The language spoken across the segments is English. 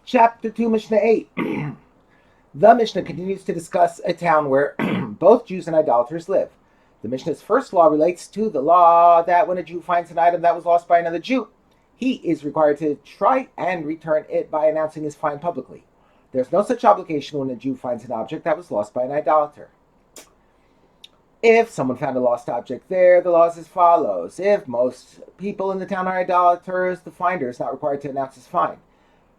Chapter 2, Mishnah 8. The Mishnah continues to discuss a town where both Jews and idolaters live. The Mishnah's first law relates to the law that when a Jew finds an item that was lost by another Jew, he is required to try and return it by announcing his find publicly. There's no such obligation when a Jew finds an object that was lost by an idolater. If someone found a lost object there, the law is as follows. If most people in the town are idolaters, the finder is not required to announce his find.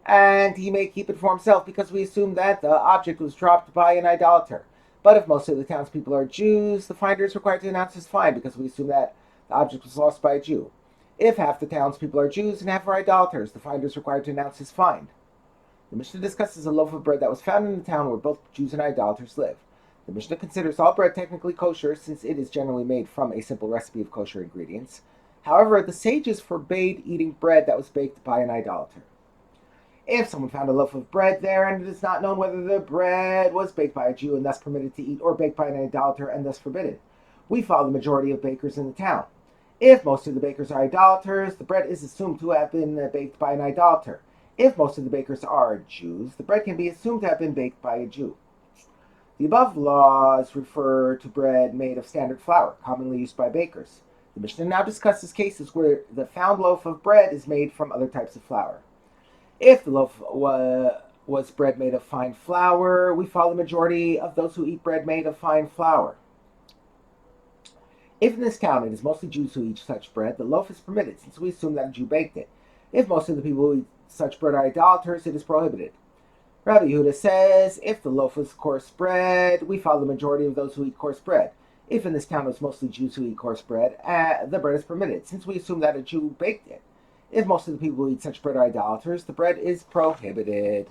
And he may keep it for himself because we assume that the object was dropped by an idolater. But if most of the townspeople are Jews, the finder is required to announce his find because we assume that the object was lost by a Jew. If half the townspeople are Jews and half are idolaters, the finder is required to announce his find. The Mishnah discusses a loaf of bread that was found in the town where both Jews and idolaters live. The Mishnah considers all bread technically kosher since it is generally made from a simple recipe of kosher ingredients. However, the sages forbade eating bread that was baked by an idolater. If someone found a loaf of bread there and it is not known whether the bread was baked by a Jew and thus permitted to eat or baked by an idolater and thus forbidden, we follow the majority of bakers in the town. If most of the bakers are idolaters, the bread is assumed to have been baked by an idolater. If most of the bakers are Jews, the bread can be assumed to have been baked by a Jew. The above laws refer to bread made of standard flour, commonly used by bakers. The Mishnah now discusses cases where the found loaf of bread is made from other types of flour. If the loaf was bread made of fine flour, we follow the majority of those who eat bread made of fine flour. If in this town it is mostly Jews who eat such bread, the loaf is permitted, since we assume that a Jew baked it. If most of the people who eat such bread are idolaters, it is prohibited. Rabbi Yehuda says, if the loaf was coarse bread, we follow the majority of those who eat coarse bread. If in this town it is mostly Jews who eat coarse bread, the bread is permitted, since we assume that a Jew baked it. If most of the people who eat such bread are idolaters, the bread is prohibited.